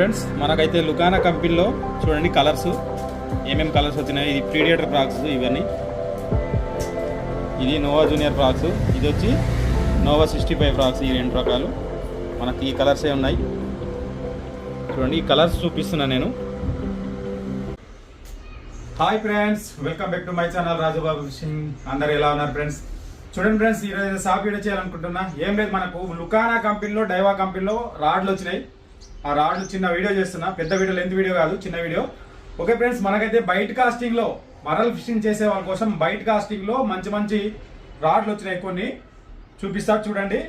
Friends మనకైతే లుకానా కంపెనీలో చూడండి కలర్స్ ఏమేమి కలర్స్ వచ్చినాయి. ఇది ప్రీడియేటర్ ఫ్రాక్స్, ఇవన్నీ ఇది నోవా జూనియర్ ఫ్రాక్స్, ఇది వచ్చి నోవా 65 ఫ్రాక్స్. ఈ రెండు రకాలు మనకి ఈ కలర్సే ఉన్నాయి. చూడండి ఈ కలర్స్ చూపిస్తున్నా నేను. Hi friends, welcome back to my channel Rajubabu fishing. అందరు ఎలా ఉన్నారు ఫ్రెండ్స్? చూడండి ఫ్రెండ్స్, ఈరోజు షాప్ వీడియో చేయాలనుకుంటున్నా. ఏం లేదు, మనకు లుకానా కంపెనీలో డైవా కంపెనీలో రాడ్లు వచ్చినాయి. ఆ రాడ్లు చిన్న వీడియో చేస్తున్నా, పెద్ద వీడియో లెంత్ వీడియో కాదు, చిన్న వీడియో. ఓకే ఫ్రెండ్స్, మనకైతే బైట్ కాస్టింగ్ లో మరల్ ఫిషింగ్ చేసే వాళ్ళ కోసం బైట్ కాస్టింగ్ లో మంచి మంచి రాడ్లు వచ్చినాయి. కొన్ని చూపిస్తా చూడండి.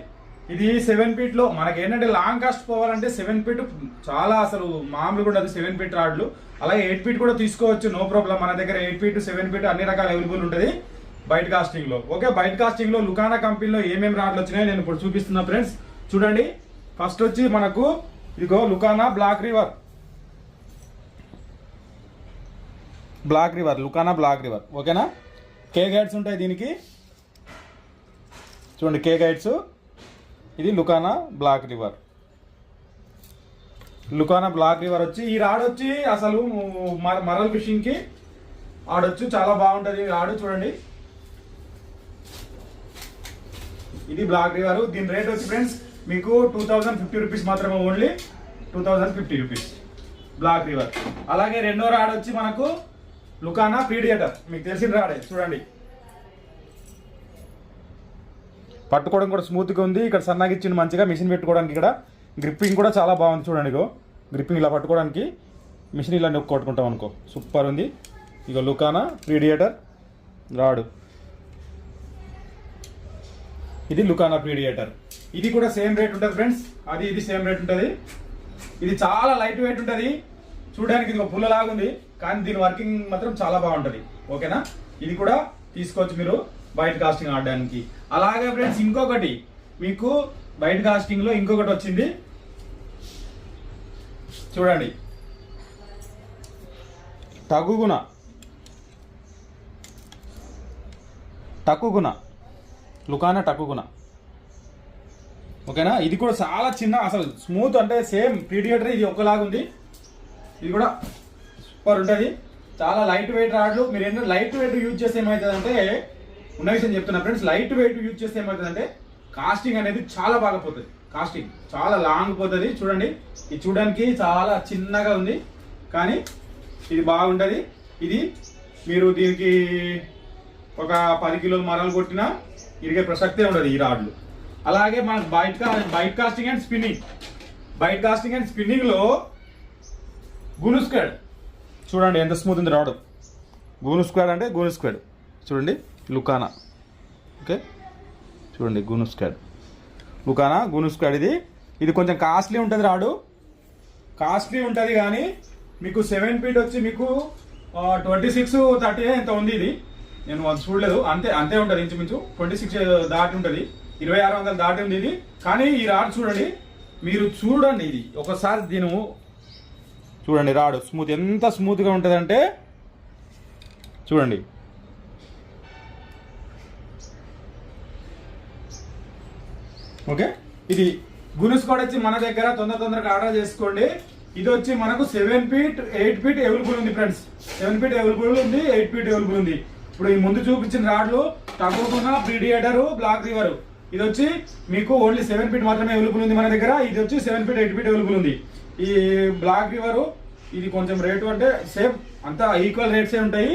ఇది 7 ఫీట్ లో మనకి ఏంటంటే లాంగ్ కాస్ట్ పోవాలంటే 7 ఫీట్ చాలా అసలు మామూలుగా ఉండదు. 7 ఫీట్ రాడ్లు, అలాగే 8 ఫీట్ కూడా తీసుకోవచ్చు, నో ప్రాబ్లం. మన దగ్గర 8 ఫీట్ 7 ఫీట్ అన్ని రకాల అవైలబుల్ ఉంటుంది బైట్ కాస్టింగ్ లో. ఓకే, బైట్ కాస్టింగ్ లో లుకానా కంపెనీలో ఏమేమి రాడ్లు వచ్చినాయో నేను ఇప్పుడు చూపిస్తున్నా ఫ్రెండ్స్. చూడండి, ఫస్ట్ వచ్చి మనకు ఇదిగో లుకానా బ్లాక్ రివర్, లుకానా బ్లాక్ రివర్. ఓకేనా, కే గైడ్స్ ఉంటాయి దీనికి. చూడండి కే గైడ్స్. ఇది లుకానా బ్లాక్ రివర్. లుకానా బ్లాక్ రివర్ వచ్చి ఈ రాడ్ వచ్చి అసలు మరల్ ఫిషింగ్ కి ఆడొచ్చు, చాలా బాగుంటుంది రాడు. చూడండి ఇది బ్లాక్ రివర్. దీని రేట్ వచ్చి ఫ్రెండ్స్ మీకు 2050 రూపీస్ మాత్రమే, ఓన్లీ 2050 రూపీస్ బ్లాక్ రివర్. అలాగే రెండో రాడ్ వచ్చి మనకు లుకానా ప్రీడియేటర్, మీకు తెలిసిన రాడే. చూడండి పట్టుకోవడం కూడా స్మూత్గా ఉంది. ఇక్కడ సన్నగా ఇచ్చింది మంచిగా మిషన్ పెట్టుకోవడానికి. ఇక్కడ గ్రిప్పింగ్ కూడా చాలా బాగుంది. చూడండి ఇగో గ్రిప్పింగ్ ఇలా పట్టుకోవడానికి, మిషన్ ఇలా నొక్కి కొట్టుకుంటాం అనుకో, సూపర్ ఉంది. ఇగో లుకానా ప్రీడియేటర్ రాడు, ఇది లుకానా ప్రీడియేటర్. ఇది కూడా సేమ్ రేట్ ఉంటుంది ఫ్రెండ్స్, అది ఇది సేమ్ రేట్ ఉంటుంది. ఇది చాలా లైట్ వెయిట్ ఉంటుంది, చూడడానికి ఇది ఒక పుల్లలాగా ఉంది, కానీ దీని వర్కింగ్ మాత్రం చాలా బాగుంటుంది. ఓకేనా, ఇది కూడా తీసుకోవచ్చు మీరు బైట్ కాస్టింగ్ ఆడడానికి. అలాగే ఫ్రెండ్స్ ఇంకొకటి మీకు బైట్ కాస్టింగ్ లో ఇంకొకటి వచ్చింది. చూడండి టకుగుణ లుకానా టకుగుణ. ఓకేనా, ఇది కూడా చాలా చిన్న, అసలు స్మూత్ అంటే సేమ్ ప్రీడియేటర్ ఇది ఒకలాగా ఉంది. ఇది కూడా సూపర్ ఉంటుంది, చాలా లైట్ వెయిట్ రాడ్లు. మీరు ఏంటంటే లైట్ వెయిట్ యూజ్ చేస్తే ఏమవుతుందంటే, ఉన్న విషయం చెప్తున్నా ఫ్రెండ్స్, లైట్ వెయిట్ యూజ్ చేస్తే ఏమవుతుందంటే కాస్టింగ్ అనేది చాలా బాగా పోతుంది, కాస్టింగ్ చాలా లాంగ్ పోతుంది. చూడండి ఇది చూడడానికి చాలా చిన్నగా ఉంది, కానీ ఇది బాగుంటుంది. ఇది మీరు దీనికి ఒక 10 కిలోలు మరలు కొట్టినా ఇరిగే ప్రసక్తే ఉండదు ఈ రాడ్లు. అలాగే మన బైట్ కాస్టింగ్ అండ్ స్పిన్నింగ్ లో గూను స్క్వాడ్. చూడండి ఎంత స్మూత్ ఉంది రాడ్. గూను స్క్వాడ్ చూడండి లుకానా. ఓకే, చూడండి గూను స్క్వాడ్. ఇది కొంచెం కాస్ట్లీ ఉంటుంది రాడు, కాస్ట్లీ ఉంటుంది. కానీ మీకు 7 ఫీట్ వచ్చి మీకు 26-30 ఎంత ఉంది. ఇది నేను చూడలేదు, అంతే ఉంటుంది ఇంచుమించు 26 దాటి ఉంటుంది, 2600 దాటి ఉంది ఇది. కానీ ఈ రాడ్ చూడండి, మీరు చూడండి ఇది ఒకసారి దీని చూడండి రాడ్ స్మూత్, ఎంత స్మూత్గా ఉంటుంది అంటే చూడండి. ఓకే, ఇది గూను స్క్వాడ్ వచ్చి మన దగ్గర తొందరగా ఆర్డర్ చేసుకోండి. ఇది వచ్చి మనకు 7 ఫీట్ 8 ఫీట్ అవైలబుల్ ఉంది ఫ్రెండ్స్. 7 ఫీట్ అవైలబుల్ ఉంది, 8 ఫీట్ అవైలబుల్ ఉంది. ఇప్పుడు ఈ ముందు చూపించిన రాడ్లు టకుగుణ, ప్రీడియేటర్, బ్లాక్ రివర్, ఇది వచ్చి మీకు ఓన్లీ 7 ఫీట్ మాత్రమే అవైలబుల్ ఉంది మన దగ్గర. ఇది వచ్చి 7 ఫీట్ 8 ఫీట్ అవైలబుల్ ఉంది. ఈ బ్లాక్ రివర్ ఇది కొంచెం రేటు అంటే సేమ్ అంతా ఈక్వల్ రేట్సే ఉంటాయి.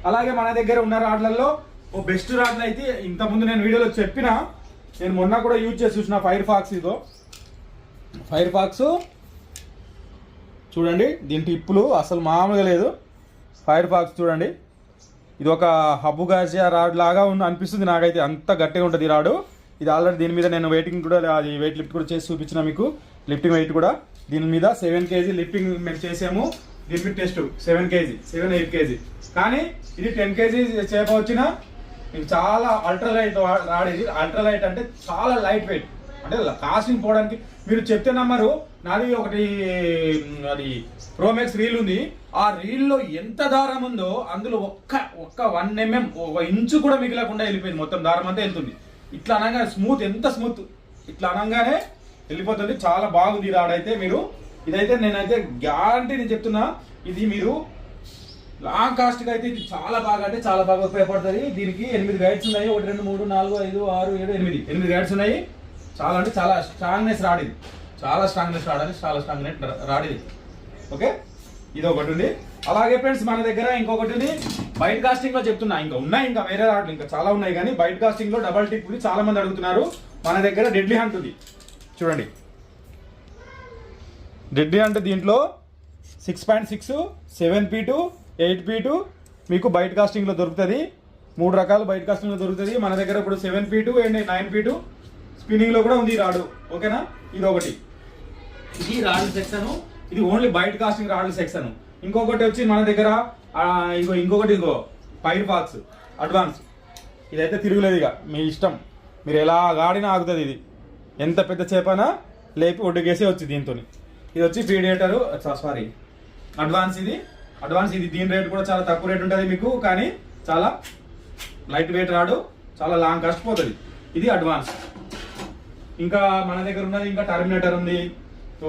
అలాగే మన దగ్గర ఉన్న రాడ్లలో ఓ బెస్ట్ రాడ్లు అయితే ఇంతకుముందు నేను వీడియోలో చెప్పిన నేను మొన్న కూడా యూజ్ చేసి చూసిన ఫైర్ ఫాక్స్. ఇదో ఫైర్ ఫాక్స్ చూడండి, దీని టిప్పులు అసలు మామూలుగా లేదు. ఫైర్ ఫాక్స్ చూడండి, ఇది ఒక హబ్బు గాజియా రాడ్ లాగా అనిపిస్తుంది నాకైతే, అంత గట్టిగా ఉంటుంది ఈ రాడు. ఇది ఆల్రెడీ దీని మీద నేను వెయిటింగ్ కూడా, అది వెయిట్ లిఫ్ట్ కూడా చేసి చూపించిన మీకు. లిఫ్టింగ్ వెయిట్ కూడా దీని మీద 7 kg లిఫ్టింగ్ మేము చేసాము. Lift test 7 kg, 7-8 kg. కానీ ఇది 10 kg చేప వచ్చిన ఇది చాలా అల్ట్రాలైట్ రాడ్. ఇది అల్ట్రాలైట్ అంటే చాలా లైట్ వెయిట్, అంటే కాస్టింగ్ పోవడానికి మీరు చెప్తే నమ్మరు. నాది ఒకటి అది ప్రోమెక్స్ రీల్ ఉంది, ఆ రీల్లో ఎంత దారం ఉందో అందులో ఒక్క 1 mm 1 ఇంచు కూడా మిగిలకుండా వెళ్ళిపోయింది, మొత్తం దారం అంతా వెళ్తుంది. ఇట్లా అనగానే స్మూత్, ఎంత స్మూత్, ఇట్లా అనగానే వెళ్ళిపోతుంది. చాలా బాగుంది ఈ రాడ్ అయితే. మీరు ఇదైతే నేనైతే గ్యారంటీ నేను చెప్తున్నా, ఇది మీరు లాంగ్ కాస్ట్గా అయితే ఇది చాలా బాగా, అంటే చాలా బాగా ఉపయోగపడుతుంది. దీనికి 8 గైడ్స్ ఉన్నాయి. 1 2 3 4 5 6 7 8 గైడ్స్ ఉన్నాయి. చాలా అంటే చాలా స్ట్రాంగ్నెస్ రాడ్ ఇది, చాలా స్ట్రాంగ్నెస్ రాడ్ అని, చాలా స్ట్రాంగ్నెస్ రాడ్ ఇది. ఓకే, ఇది ఒకటి ఉంది. అలాగే ఫ్రెండ్స్ మన దగ్గర ఇంకొకటి ఉంది, బైట్ కాస్టింగ్ లో చెప్తున్నా. ఇంకా ఉన్నాయి, ఇంకా వేరే రాడ్లు ఇంకా చాలా ఉన్నాయి, కానీ బైట్ కాస్టింగ్ లో డబల్ టిప్ ఉంది. చాలా మంది అడుగుతున్నారు. మన దగ్గర డెడ్లీ హంట్ ఉంది చూడండి. డెడ్లీ హంట్ దీంట్లో 6.6, 7P2, 8P2 మీకు బైట్ కాస్టింగ్లో దొరుకుతుంది. 3 రకాలు బైట్ కాస్టింగ్లో దొరుకుతుంది. మన దగ్గర ఇప్పుడు 7P2 అండ్ 9P2 స్పిన్నింగ్లో కూడా ఉంది ఈ రాడు. ఓకేనా, ఇది ఒకటి. ఇది రాడ్ల సెక్షన్, ఇది ఓన్లీ బైట్ కాస్టింగ్ రాడ్ల సెక్షన్. ఇంకొకటి వచ్చి మన దగ్గర ఇంకొకటి ఫైర్ ఫాక్స్ అడ్వాన్స్. ఇదైతే తిరుగులేదు, ఇక మీ ఇష్టం, మీరు ఎలా గాడినా ఆగుతుంది. ఇది ఎంత పెద్ద చేపనా లేపి ఒడ్డుకేసే వచ్చి దీంతో. ఇది వచ్చి ప్రీడేటర్, సారీ అడ్వాన్స్. ఇది అడ్వాన్స్, ఇది దీని రేట్ కూడా చాలా తక్కువ రేట్ ఉంటుంది మీకు, కానీ చాలా లైట్ వెయిట్ రాడు, చాలా లాంగ్ కాస్ట్ పోతుంది. ఇది అడ్వాన్స్. ఇంకా మన దగ్గర ఉన్నది ఇంకా టర్మినేటర్ ఉంది. సో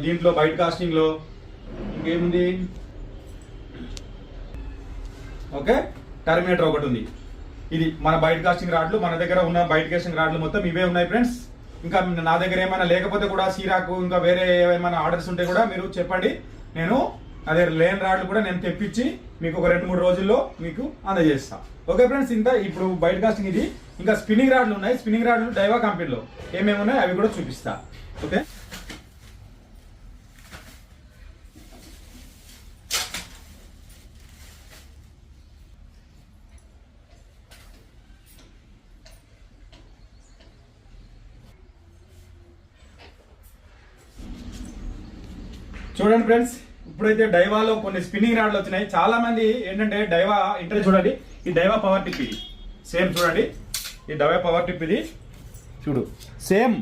దీంట్లో బైట్ కాస్టింగ్లో ఇంకేముంది, ఓకే టర్మినేటర్ ఒకటి ఉంది. ఇది మన బైట్ కాస్టింగ్ రాడ్లు. మన దగ్గర ఉన్న బైట్ కాస్టింగ్ రాడ్లు మొత్తం ఇవే ఉన్నాయి ఫ్రెండ్స్. ఇంకా నా దగ్గర ఏమైనా లేకపోతే కూడా సీరాకు ఇంకా వేరే ఏమైనా ఆర్డర్స్ ఉంటే కూడా మీరు చెప్పండి. నేను అదే లేన్ రాడ్లు కూడా నేను తెప్పించి మీకు ఒక 2-3 రోజుల్లో మీకు అందజేస్తా. ఓకే ఫ్రెండ్స్, ఇంత ఇప్పుడు బైట్ కాస్టింగ్ ఇది. ఇంకా స్పిన్నింగ్ రాడ్లు ఉన్నాయి. స్పిన్నింగ్ రాడ్లు డైవా కంపెనీలో ఏమేమి ఉన్నాయి అవి కూడా చూపిస్తా. ఓకే, చూడండి ఫ్రెండ్స్, ఇప్పుడైతే డైవాలో కొన్ని స్పిన్నింగ్ రాడ్లు వచ్చినాయి. చాలా మంది ఏంటంటే డైవా ఇంటర్ చూడండి, ఈ డైవా పవర్ టిప్ ఇది సేమ్ చూడండి. ఈ డైవా పవర్ టిప్ ఇది చూడు, సేమ్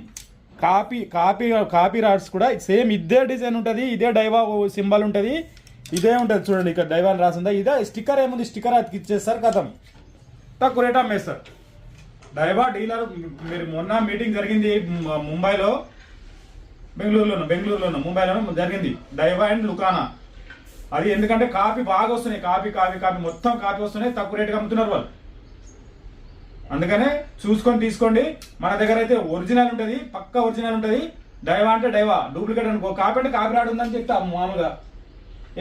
కాపీ రాడ్స్ కూడా సేమ్ ఇదే డిజైన్ ఉంటుంది, ఇదే డైవా సింబల్ ఉంటుంది, ఇదే ఉంటుంది చూడండి. ఇక్కడ డైవా అని రాసిందా, ఇదే స్టిక్కర్ ఏముంది, స్టిక్కర్ అది ఇచ్చేస్తారు, కథం తక్కువ రేట్ అమ్మేస్తారు. డైవా డీలర్, మీరు మొన్న మీటింగ్ జరిగింది ముంబైలో, బెంగళూరులోను ముంబైలోనూ జరిగింది, డైవా అండ్ లుకానా. అది ఎందుకంటే కాపీ బాగా వస్తున్నాయి, కాపీ మొత్తం కాపీ వస్తున్నాయి, తక్కువ రేటుకి అమ్ముతున్నారు వాళ్ళు. అందుకనే చూసుకొని తీసుకోండి. మన దగ్గర అయితే ఒరిజినల్ ఉంటుంది, పక్కా ఒరిజినల్ ఉంటుంది. డైవా అంటే డైవా, డూప్లికేట్ అనుకో. కాపీ అంటే కాపీ రాడ్ ఉందని చెప్తా మామూలుగా.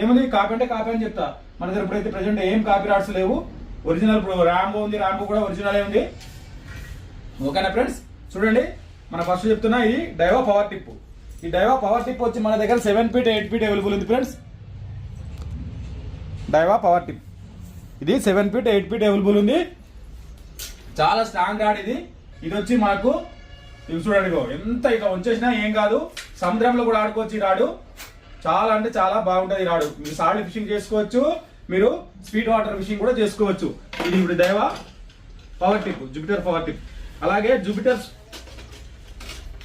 ఏముంది, కాపీ అంటే కాపీ అని చెప్తా. మన దగ్గర ఇప్పుడైతే ప్రజెంట్ ఏం కాపీ రాడ్స్ లేవు, ఒరిజినల్. ఇప్పుడు ర్యాంబో ఉంది, ర్యాంబో కూడా ఒరిజినల్ ఉంది. ఓకేనా ఫ్రెండ్స్, చూడండి మన ఫస్ట్ చెప్తున్నా, ఇది డైవా పవర్ టిప్. ఈ డైవా పవర్ టిప్ వచ్చి మన దగ్గర 7 feet 8 feet అవైలబుల్ ఉంది ఫ్రెండ్స్. డైవా పవర్ టిప్ ఇది 7 feet 8 feet అవైలబుల్ ఉంది. చాలా స్ట్రాంగ్ రాడ్ ఇది. ఇది వచ్చి మనకు ఇవి చూడండి, ఎంత ఇక వచ్చేసినా ఏం కాదు, సముద్రంలో కూడా ఆడుకోవచ్చు ఈ రాడు. చాలా అంటే చాలా బాగుంటుంది ఈ రాడు. మీరు సాల్ట్ ఫిషింగ్ చేసుకోవచ్చు, మీరు స్వీట్ వాటర్ ఫిషింగ్ కూడా చేసుకోవచ్చు. ఇది ఇప్పుడు డైవా power tip, Jupiter power tip. అలాగే జూపిటర్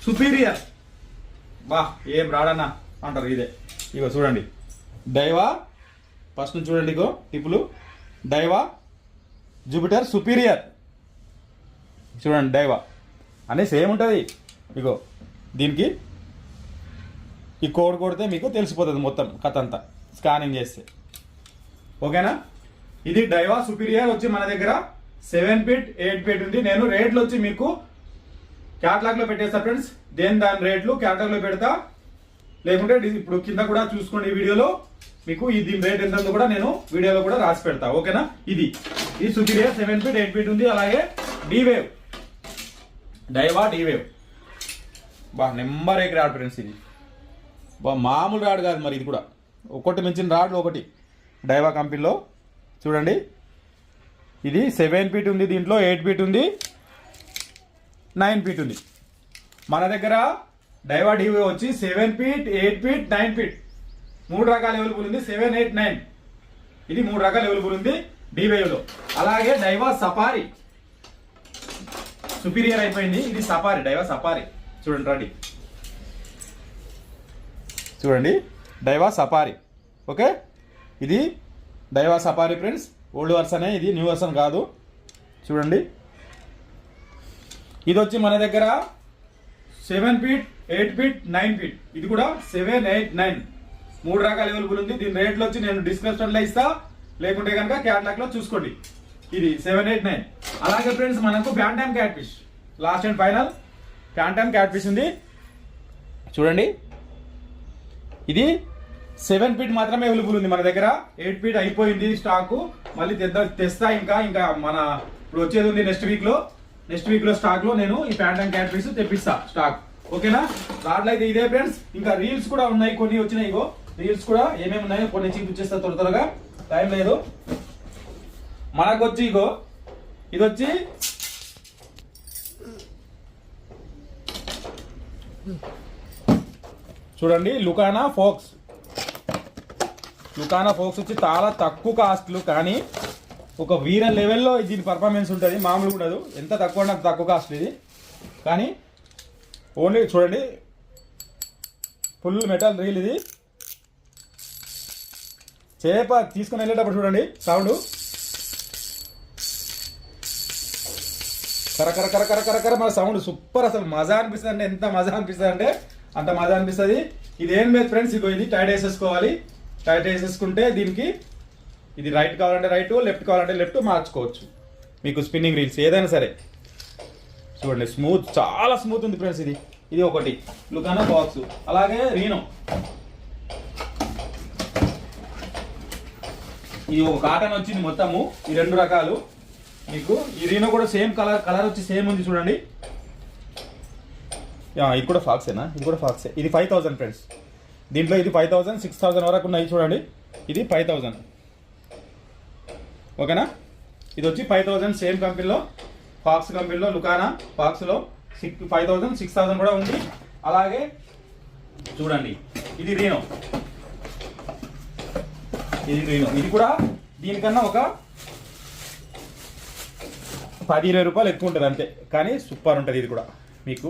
సుపీరియర్, బా ఏం రాడన్నా అంటారు, ఇదే. ఇగో చూడండి డైవా, ఫస్ట్ నుంచి చూడండి, ఇగో టిప్పులు. డైవా జూపిటర్ సుపీరియర్ చూడండి, డైవా అనే సేమ్ ఉంటుంది. ఇగో దీనికి ఈ కోడ్ కొడితే మీకు తెలిసిపోతుంది మొత్తం కథ అంతా, స్కానింగ్ చేస్తే. ఓకేనా, ఇది డైవా సుపీరియర్ వచ్చి మన దగ్గర 7 feet 8 feet ఉంది. నేను రేట్లు వచ్చి మీకు క్యాటలాగ్ లో పెట్టేస్తా ఫ్రెండ్స్. దాని రేట్లు క్యాటలాగ్ లో పెడతా, లేకుంటే ఇప్పుడు కింద కూడా చూసుకోండి ఈ వీడియోలో. మీకు దీని రేట్ ఎంత కూడా నేను వీడియోలో కూడా రాసి పెడతా. ఓకేనా, ఇది సుపీరియర్ 7 feet 8 feet ఉంది. అలాగే డీవేవ్ డైవా డీవేవ్. బా నెంబర్ 1 రాడ్ ఫ్రెండ్స్ ఇది. బా మామూలు రాడ్ కాదు మరి ఇది కూడా. ఒకటి మించిన రాడ్లు ఒకటి డైవా కంపెనీలో. చూడండి ఇది 7 ఫీట్ ఉంది, దీంట్లో 8 ఫీట్ ఉంది, 9 ఫీట్ ఉంది. మన దగ్గర డైవా డీవే వచ్చి 7 ఫీట్, 8 ఫీట్, 9 ఫీట్ 3 రకాల అవైలబుల్ ఉంది. 7, 8, 9 ఇది 3 రకాల అవైలబుల్ ఉంది డీవేవ్లో. అలాగే డైవా సఫారీ సుపీరియర్ అయిపోయింది, ఇది సఫారీ, డైవా సఫారీ. చూడండి రండి, చూడండి డైవా సఫారీ. ఓకే, ఇది డైవా సఫారీ ఫ్రెండ్స్. ఓల్డ్ వర్షనే ఇది, న్యూ వర్షన్ కాదు. చూడండి ఇది వచ్చి మన దగ్గర 7 ఫీట్, 8 ఫీట్, 9 ఫీట్ ఇది కూడా 7, 8, 9 3 రకాల అవైలబుల్ ఉంది. దీని రేట్లు వచ్చి నేను డిస్క్రిప్షన్లో ఇస్తా, లేకుంటే కనుక క్యాటలాగ్ లో చూసుకోండి. ఇది 7, 8, 9. అలాగే ఫ్రెండ్స్ మనకు bantam catfish last and final bantam catfish ఉంది. చూడండి ఇది 7 ఫీట్ మాత్రమే అవైలబుల్ ఉంది మన దగ్గర. 8 ఫీట్ అయిపోయింది స్టాకు, మళ్ళీ తెస్తా. ఇంకా మన ఇప్పుడు వచ్చేది ఉంది నెక్స్ట్ వీక్ లో స్టాక్ లో నేను ఈ బ్యాంటమ్ క్యాట్ ఫిష్ తెప్పిస్తా స్టాక్. ఓకేనా, రాడ్లు అయితే ఇదే ఫ్రెండ్స్. ఇంకా రీల్స్ కూడా ఉన్నాయి, కొన్ని వచ్చినాయి. ఇగో రీల్స్ కూడా ఏమేమి ఉన్నాయో కొన్ని చూపించేస్తా త్వరగా, టైం లేదు. మనకు వచ్చి ఇగో ఇది వచ్చి చూడండి లుకానా ఫోక్స్ వచ్చి చాలా తక్కువ కాస్ట్లు, కానీ ఒక వీర లెవెల్లో దీని పర్ఫార్మెన్స్ ఉంటుంది, మామూలుగా ఉండదు. ఎంత తక్కువ అంటే అంత తక్కువ కాస్ట్ ఇది. కానీ ఓన్లీ చూడండి ఫుల్ మెటల్ రీల్ ఇది. చేప తీసుకుని వెళ్ళేటప్పుడు చూడండి సౌండ్ కరకర కరకర కరకర మన సౌండ్ సూపర్. అసలు మజా అనిపిస్తుంది అంటే ఎంత మజా అనిపిస్తుంది అంటే అంత మజా అనిపిస్తుంది. ఇది ఏం లేదు ఫ్రెండ్స్, ఇగో ఇది టైట్ వేసేసుకోవాలి. టైట్ వేసేసుకుంటే దీనికి ఇది రైట్ కావాలంటే రైట్, లెఫ్ట్ కావాలంటే లెఫ్ట్ మార్చుకోవచ్చు. మీకు స్పిన్నింగ్ రీల్స్ ఏదైనా సరే చూడండి స్మూత్, చాలా స్మూత్ ఉంది ఫ్రెండ్స్. ఇది ఒకటి లుకానా బాక్స్. అలాగే రీనో, ఇది ఒక కాటన్ వచ్చింది మొత్తము. ఈ 2 రకాలు మీకు. ఈ రీనో కూడా సేమ్ కలర్ వచ్చి సేమ్ ఉంది చూడండి. ఇది కూడా ఫాక్సేనా? ఇది కూడా ఫాక్సే. ఇది 5000 ఫ్రెండ్స్. దీంట్లో ఇది 5000, 6000 వరకు ఉన్నాయి చూడండి. ఇది 5000. ఓకేనా, ఇది వచ్చి 5000 సేమ్ కంపెనీలో, ఫాక్స్ కంపెనీలో, లుకానా ఫాక్స్లో 5000, 6000 కూడా ఉంది. అలాగే చూడండి ఇది రీనో, ఇది కూడా దీనికన్నా ఒక 10-20 రూపాయలు ఎక్కువ ఉంటుంది అంతే, కానీ సూపర్ ఉంటుంది. ఇది కూడా మీకు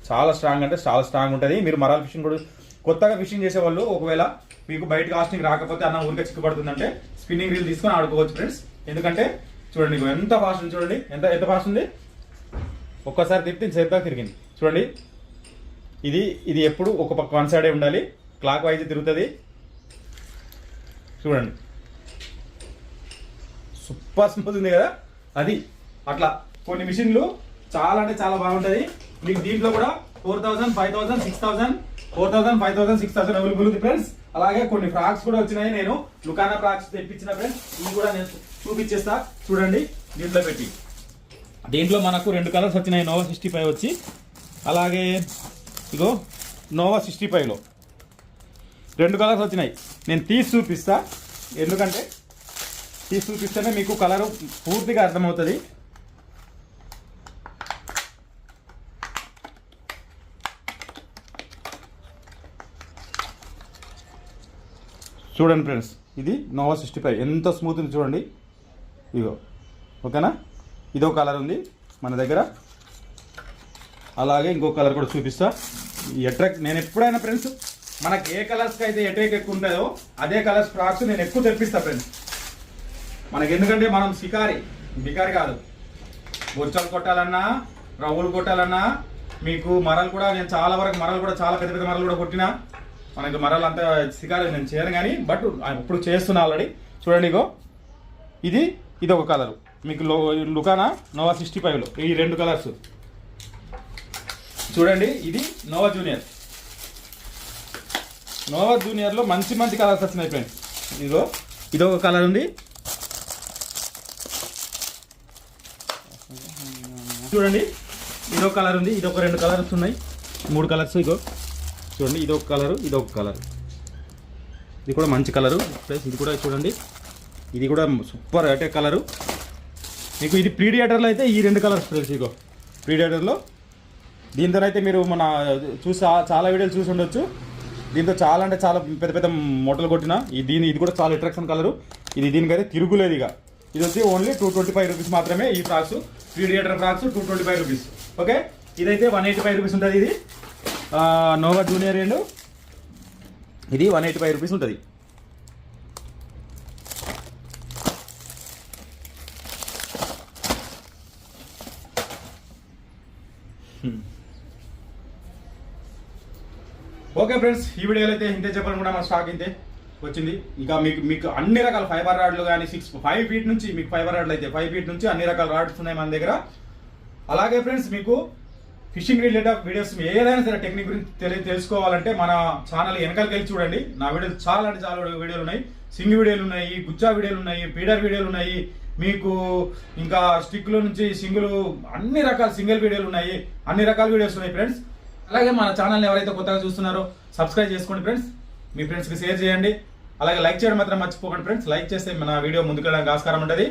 చాలా స్ట్రాంగ్ అంటే చాలా స్ట్రాంగ్ ఉంటుంది. మీరు మరాల్ ఫిషింగ్ కూడా కొత్తగా ఫిషింగ్ చేసేవాళ్ళు ఒకవేళ మీకు బయట కాస్టింగ్ రాకపోతే అన్న ఊరికే చిక్కుపడుతుందంటే స్పిన్నింగ్ రీల్ తీసుకొని ఆడుకోవచ్చు ఫ్రెండ్స్. ఎందుకంటే చూడండి ఎంత ఫాస్ట్ ఉంది, చూడండి ఎంత ఫాస్ట్ ఉంది. ఒక్కసారి తిప్పి సేపుగా తిరిగింది చూడండి. ఇది ఎప్పుడు ఒక పక్క వన్ సైడే ఉండాలి, క్లాక్ వైజ్ తిరుగుతుంది. చూడండి సూపర్ స్మూత్ ఉంది కదా. అది అట్లా కొన్ని మిషన్లు చాలా అంటే చాలా బాగుంటుంది. మీకు దీంట్లో కూడా 4000, 5000, 6000, 4000, 5000, 6000 అవైలబుల్ ఉంది ఫ్రెండ్స్. అలాగే కొన్ని ఫ్రాక్స్ కూడా వచ్చినాయి, నేను లుకానా ఫ్రాక్స్ తెప్పించిన ఫ్రెండ్స్. ఇవి కూడా నేను చూపించేస్తా చూడండి. దీంట్లో పెట్టి దీంట్లో మనకు 2 కలర్స్ వచ్చినాయి. నోవా 65 వచ్చి, అలాగే ఇగో నోవా 65లో 2 కలర్స్ వచ్చినాయి. నేను తీసి చూపిస్తా, ఎందుకంటే తీసి చూపిస్తేనే మీకు కలరు పూర్తిగా అర్థమవుతుంది. చూడండి ఫ్రెండ్స్, ఇది నోవా 65 ఎంత స్మూత్ ఉంది చూడండి. ఇగో ఓకేనా, ఇదో కలర్ ఉంది మన దగ్గర. అలాగే ఇంకో కలర్ కూడా చూపిస్తా. ఈ అట్రాక్ట్ నేను ఎప్పుడైనా ఫ్రెండ్స్ మనకి ఏ కలర్స్కి అయితే అట్రాక్ట్ ఎక్కువ ఉంటుందో అదే కలర్స్ ఫ్రాక్స్ నేను ఎక్కువ తెప్పిస్తా ఫ్రెండ్స్. మనకి ఎందుకంటే మనం బికారి కాదు. బొచ్చలు కొట్టాలన్నా, రవ్వులు కొట్టాలన్నా, మీకు మరలు కూడా నేను చాలా వరకు మరలు కూడా చాలా పెద్ద మరలు కూడా కొట్టినా. మనకి మరలు అంత షికారు నేను చేయను కానీ, బట్ ఇప్పుడు చేస్తున్నా ఆల్రెడీ. చూడండి ఇగో ఇది ఒక కలరు మీకు లుకానా నోవా 65లో ఈ 2 కలర్స్ చూడండి. ఇది నోవా జూనియర్లో మంచి కలర్స్ వచ్చినాయి ఫ్రెండ్స్. ఇదొక కలర్ ఉంది చూడండి. ఇదొక కలర్ ఉంది, ఇదొక 2 కలర్స్ ఉన్నాయి, 3 కలర్స్. ఇగో చూడండి, ఇదొక కలరు, ఇదొక కలర్. ఇది కూడా మంచి కలరు. ప్లస్ ఇది కూడా చూడండి, ఇది కూడా సూపర్ అటే కలరు. మీకు ఇది ప్రీడియేటర్లో అయితే ఈ 2 కలర్స్ ఫ్రెండ్స్. ఇగో ప్రీడియేటర్లో దీంతో అయితే మీరు మన చాలా వీడియోలు చూసి ఉండొచ్చు. దీంతో చాలా అంటే చాలా పెద్ద పెద్ద మూటలు కొట్టిన ఇది కూడా చాలా అట్రాక్షన్ కలరు. ఇది దీనికైతే తిరుగులేదు. ఇక ఇది వచ్చి ఓన్లీ 225 రూపీస్ మాత్రమే. ఈ frocks predator frocks 225 rupees. Okay, ఇదైతే 185 రూపీస్ ఉంటుంది. ఇది నోవా జూనియర్ అండ్ ఇది 185 రూపీస్ ఉంటుంది. ఓకే ఫ్రెండ్స్, ఈ వీడియోలో అయితే ఇంతే చెప్పాలనుకుంటా. మన స్టాక్ ఇంతే వచ్చింది. ఇంకా మీకు అన్ని రకాల ఫైబర్ రాడ్లు కానీ 5 ఫీట్ నుంచి మీకు ఫైబర్ రాడ్లు అయితే 5 ఫీట్ నుంచి అన్ని రకాల రాడ్స్ ఉన్నాయి మన దగ్గర. అలాగే ఫ్రెండ్స్, మీకు ఫిషింగ్ రిలేటెడ్ వీడియోస్ ఏదైనా సరే టెక్నిక్ గురించి తెలుసుకోవాలంటే మన ఛానల్ వెనకాలకి వెళ్ళి చూడండి. నా వీడియోలు చాలా అంటే చాలా వీడియోలు ఉన్నాయి. సింగ్ వీడియోలు ఉన్నాయి, గుచ్చా వీడియోలు ఉన్నాయి, పీడర్ వీడియోలు ఉన్నాయి, మీకు ఇంకా స్టిక్లో నుంచి సింగులు అన్ని రకాల సింగిల్ వీడియోలు ఉన్నాయి, అన్ని రకాల వీడియోస్ ఉన్నాయి ఫ్రెండ్స్. అలాగే మన ఛానల్ని ఎవరైతే కొత్తగా చూస్తున్నారో సబ్స్క్రైబ్ చేసుకోండి ఫ్రెండ్స్. మీ ఫ్రెండ్స్కి షేర్ చేయండి. అలాగే లైక్ చేయడం మాత్రం మర్చిపోకండి ఫ్రెండ్స్. లైక్ చేస్తే మన వీడియో ముందుకెళ్ళడానికి ఆస్కారం ఉంటుంది.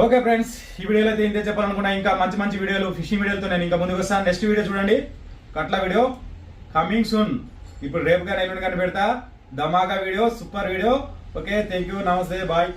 ఓకే ఫ్రెండ్స్, ఈ వీడియోలో అయితే ఇంతే చెప్పాలనుకున్నా. ఇంకా మంచి మంచి వీడియోలు ఫిషింగ్ వీడియోలతో నేను ఇంకా ముందుకు వస్తాను. నెక్స్ట్ వీడియో చూడండి, కట్ల వీడియో కమింగ్ సూన్. ఇప్పుడు రేపు కానీ ఎల్లుండి కానీ పెడతా ధమాకా video, super video. Okay, thank you, నమస్తే, బాయ్.